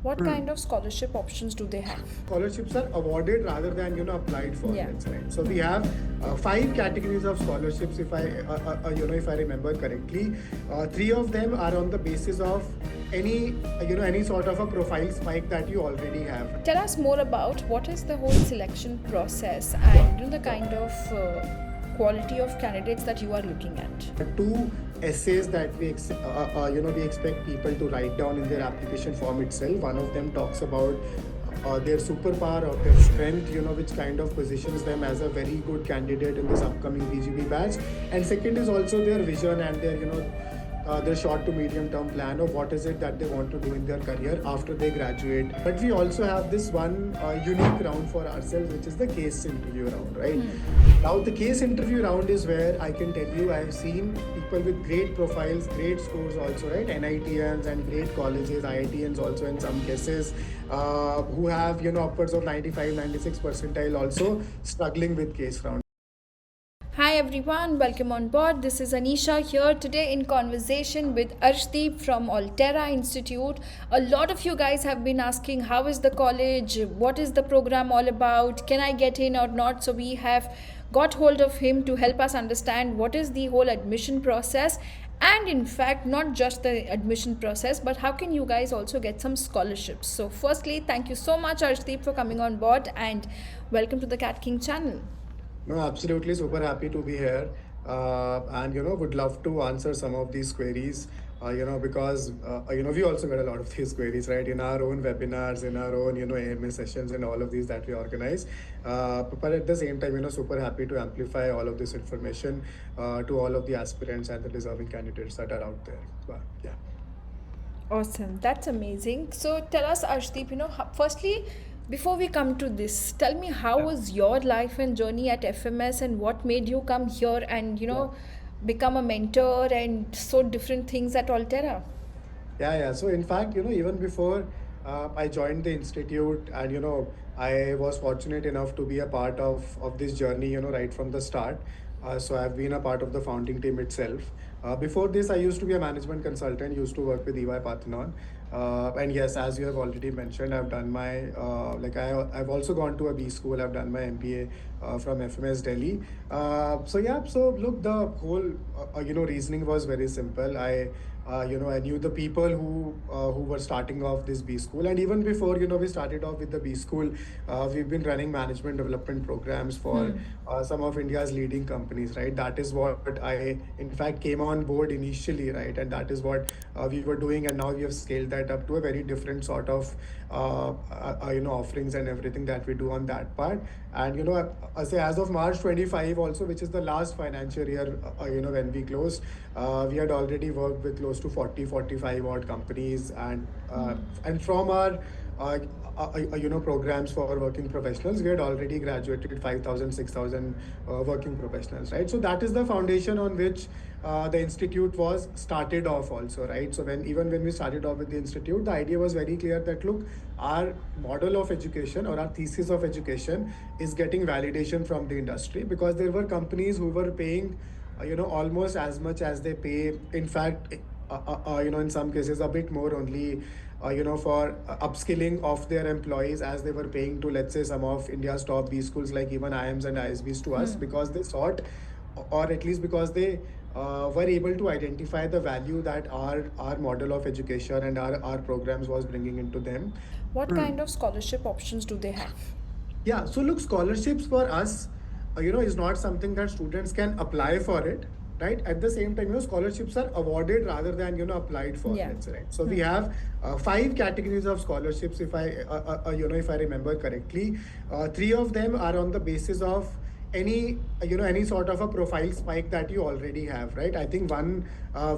What kind of scholarship options do they have? Scholarships are awarded rather than applied for. Yeah. That's right. So we have five categories of scholarships. If I remember correctly, three of them are on the basis of any sort of a profile spike that you already have. Tell us more about what is the whole selection process and the kind of quality of candidates that you are looking at. Two essays that we expect people to write down in their application form itself. One of them talks about their superpower or their strength, which kind of positions them as a very good candidate in this upcoming BGB batch. And second is also their vision and their short to medium term plan of what is it that they want to do in their career after they graduate. But we also have this one unique round for ourselves, which is the case interview round, right? Now the case interview round is where I can tell you I have seen people with great profiles, great scores also, right? NITians and great colleges, IITians also in some cases, who have upwards of 95, 96 percentile also struggling with case round. Hi everyone, welcome on board. This is Anisha here today in conversation with Arshdeep from AltEra Institute. A lot of you guys have been asking how is the college, what is the program all about, can I get in or not? So we have got hold of him to help us understand what is the whole admission process, and in fact not just the admission process, but how can you guys also get some scholarships. So firstly, thank you so much Arshdeep for coming on board and welcome to the CATKing channel. No, absolutely. Super happy to be here. And, would love to answer some of these queries, because, we also get a lot of these queries, right? In our own webinars, in our own, AMA sessions and all of these that we organize. But at the same time, super happy to amplify all of this information to all of the aspirants and the deserving candidates that are out there. But, yeah. Awesome. That's amazing. So tell us, Arshdeep, firstly, before we come to this, tell me how was your life and journey at FMS and what made you come here and, become a mentor and so different things at AltEra? Yeah. So in fact, even before I joined the institute, and I was fortunate enough to be a part of this journey, right from the start. So I've been a part of the founding team itself. Before this, I used to be a management consultant, used to work with EY Parthenon. And yes, as you have already mentioned, I've done my I've also gone to a B school. I've done my MBA from FMS Delhi. So look, the whole reasoning was very simple. I knew the people who were starting off this B school, and even before we started off with the B school, we've been running management development programs for some of India's leading companies, right? That is what I in fact came on board initially, right? And that is what we were doing, and now we have scaled that up to a very different sort of offerings and everything that we do on that part. And I say as of March 25 also, which is the last financial year, when we closed, we had already worked with close to 45 odd companies, and from our programs for working professionals, we had already graduated 5,000, 6,000 working professionals, right? So that is the foundation on which the institute was started off also, right? So when we started off with the institute, the idea was very clear that look, our model of education or our thesis of education is getting validation from the industry, because there were companies who were paying almost as much as they pay, in fact, in some cases a bit more only, for upskilling of their employees, as they were paying to, let's say, some of India's top B schools like even IIMs and ISBs to us, because they sought, or at least because they were able to identify the value that our model of education and our programs was bringing into them. What kind of scholarship options do they have? Yeah, so look, scholarships for us, is not something that students can apply for it, right? At the same time, scholarships are awarded rather than applied for. Yeah. Let's say, right? So we have five categories of scholarships, if I remember correctly. Three of them are on the basis of any sort of a profile spike that you already have, right? I think one,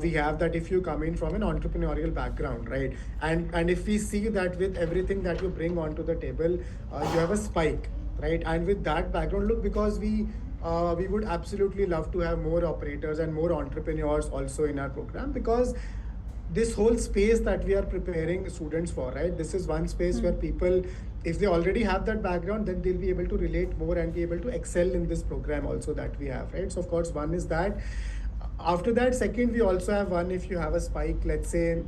we have that if you come in from an entrepreneurial background, right, and if we see that with everything that you bring onto the table, you have a spike, right? And with that background, look, because we would absolutely love to have more operators and more entrepreneurs also in our program, because this whole space that we are preparing students for, right? This is one space where people, if they already have that background, then they'll be able to relate more and be able to excel in this program also that we have, right? So of course, one is that. After that, second, we also have one, if you have a spike, let's say,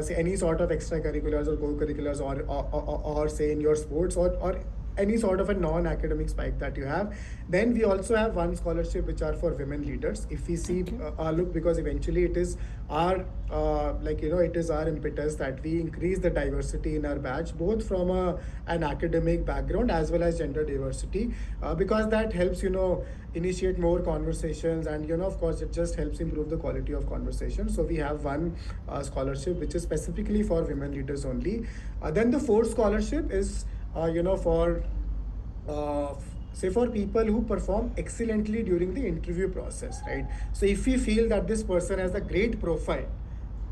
say any sort of extracurriculars or co-curriculars, or say in your sports, or any sort of a non-academic spike that you have. Then we also have one scholarship which are for women leaders. If we see, Okay. look, because eventually it is our, it is our impetus that we increase the diversity in our batch, both from an academic background as well as gender diversity, because that helps, initiate more conversations, and of course it just helps improve the quality of conversation. So we have one scholarship which is specifically for women leaders only. Then the fourth scholarship is for say for people who perform excellently during the interview process, right? So if we feel that this person has a great profile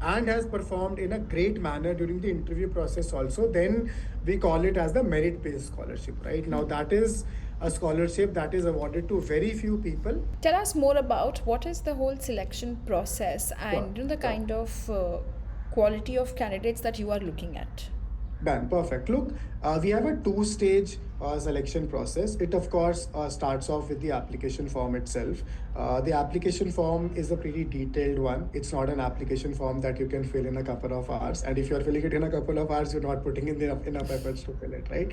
and has performed in a great manner during the interview process also, then we call it as the merit based scholarship, right? Now that is a scholarship that is awarded to very few people. Tell us more about what is the whole selection process Sure, and the sure. kind of quality of candidates that you are looking at. Done. Perfect. Look, we have a two-stage selection process. It, of course, starts off with the application form itself. The application form is a pretty detailed one. It's not an application form that you can fill in a couple of hours. And if you're filling it in a couple of hours, you're not putting in enough efforts to fill it, right?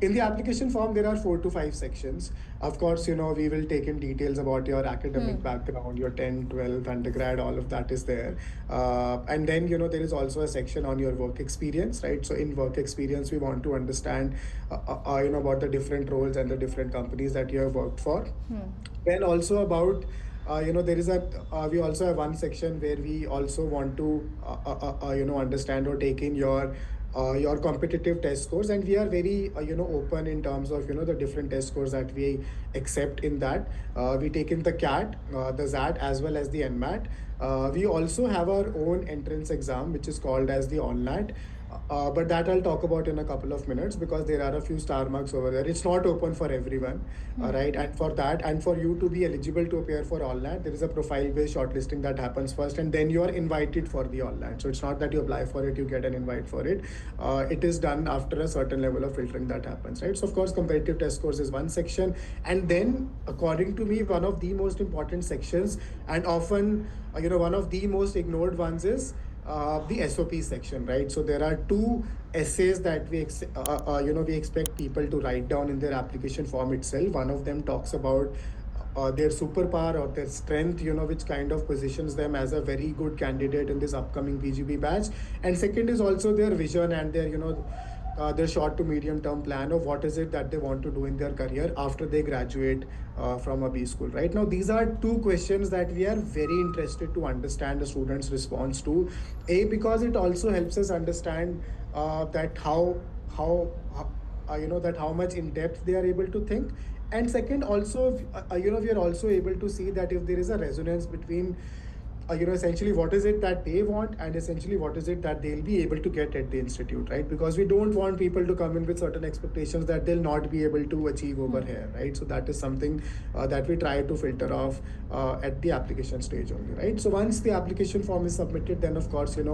In the application form, there are 4 to 5 sections. Of course, we will take in details about your academic background, your 10, 12, undergrad, all of that is there. And then, there is also a section on your work experience, right? So in work experience, we want to understand, about the different roles and the different companies that you have worked for. Then also about, there is we also have one section where we also want to, understand or take in your competitive test scores, and we are very open in terms of the different test scores that we accept in that. We take in the CAT, the ZAT, as well as the NMAT. We also have our own entrance exam which is called as the ONLAT. But that I'll talk about in a couple of minutes, because there are a few star marks over there. It's not open for everyone, right? And for that, and for you to be eligible to appear for ONLAT, there is a profile-based shortlisting that happens first, and then you are invited for the ONLAT. So it's not that you apply for it, you get an invite for it. It is done after a certain level of filtering that happens, right? So of course, competitive test scores is one section, and then according to me, one of the most important sections, and often one of the most ignored ones, is the SOP section, right? So there are two essays that we expect people to write down in their application form itself. One of them talks about their superpower or their strength, which kind of positions them as a very good candidate in this upcoming PGB batch. And second is also their vision and their short to medium term plan of what is it that they want to do in their career after they graduate from a B school. Right now, these are two questions that we are very interested to understand the students' response to. Because it also helps us understand that that how much in depth they are able to think. And second, also, we are also able to see that if there is a resonance between essentially what is it that they want, and essentially what is it that they'll be able to get at the institute, right? Because we don't want people to come in with certain expectations that they'll not be able to achieve over here, right? So that is something that we try to filter off at the application stage only, right? So once the application form is submitted, then of course, we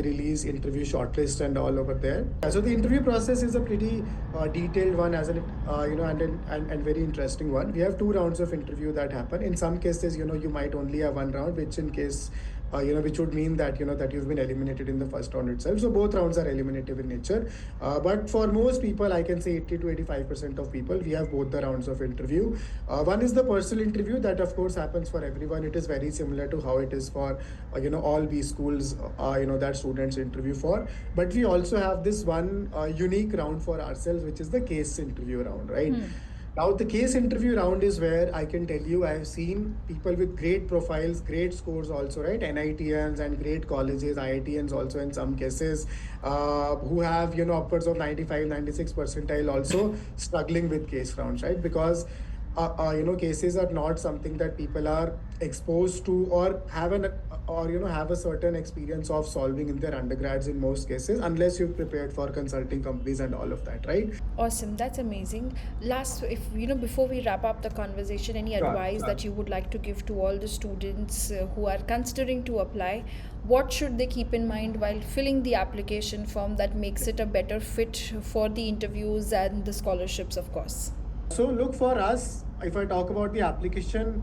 release interview shortlist and all over there. So the interview process is a pretty detailed one, as an and very interesting one. We have 2 rounds of interview that happen. In some cases, you might only have 1 round, which in case which would mean that that you've been eliminated in the first round itself. So both rounds are eliminative in nature. But for most people, I can say 80 to 85% of people, we have both the rounds of interview. One is the personal interview that of course happens for everyone. It is very similar to how it is for all B schools that students interview for. But we also have this one unique round for ourselves, which is the case interview round, right? Now, the case interview round is where I can tell you I have seen people with great profiles, great scores also, right? NITians and great colleges, IITians also in some cases, who have, upwards of 95, 96 percentile also struggling with case rounds, right? Because cases are not something that people are exposed to or have a certain experience of solving in their undergrads in most cases, unless you've prepared for consulting companies and all of that, right? Awesome, that's amazing. Last, if before we wrap up the conversation, any Sure, advice sure. that you would like to give to all the students who are considering to apply? What should they keep in mind while filling the application form that makes it a better fit for the interviews and the scholarships, of course? So look, for us, if I talk about the application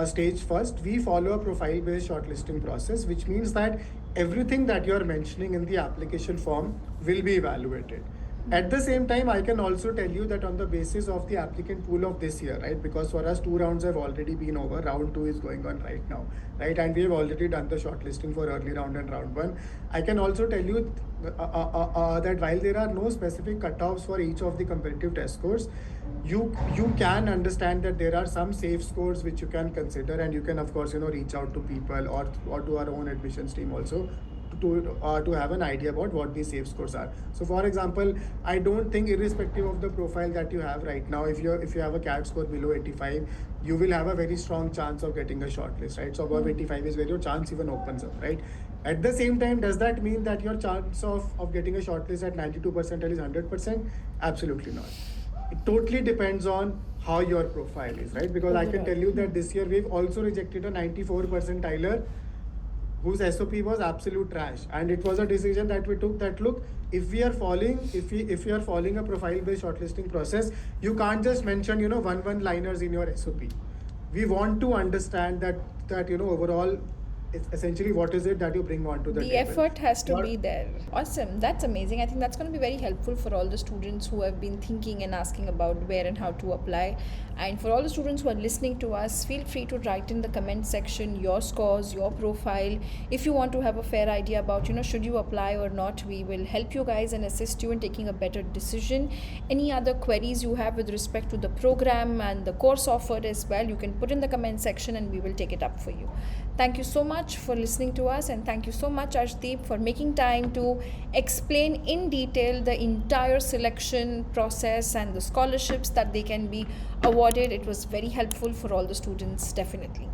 stage first, we follow a profile-based shortlisting process, which means that everything that you're mentioning in the application form will be evaluated. At the same time, I can also tell you that on the basis of the applicant pool of this year, right? Because for us, 2 rounds have already been over. Round 2 is going on right now, right? And we have already done the shortlisting for early round and round 1. I can also tell you that while there are no specific cutoffs for each of the competitive test scores, you can understand that there are some safe scores which you can consider, and you can of course reach out to people or to our own admissions team also to have an idea about what these safe scores are. So for example, I don't think irrespective of the profile that you have right now, if you have a CAT score below 85, you will have a very strong chance of getting a shortlist, right? So above 85 is where your chance even opens up, right? At the same time, does that mean that your chance of getting a shortlist at 92 percentile is 100%? Absolutely not. It totally depends on how your profile is, right? Because I can tell you that this year we've also rejected a 94 percentiler whose SOP was absolute trash, and it was a decision that we took that look, if we are following a profile based shortlisting process, you can't just mention one liners in your SOP. We want to understand that overall it's essentially what is it that you bring onto the The table. effort has to Not- be there. Awesome. That's amazing. I think that's going to be very helpful for all the students who have been thinking and asking about where and how to apply. And for all the students who are listening to us, feel free to write in the comment section your scores, your profile. If you want to have a fair idea about, should you apply or not, we will help you guys and assist you in taking a better decision. Any other queries you have with respect to the program and the course offered as well, you can put in the comment section and we will take it up for you. Thank you so much for listening to us, and thank you so much, Arshdeep, for making time to explain in detail the entire selection process and the scholarships that they can be awarded. It was very helpful for all the students, definitely.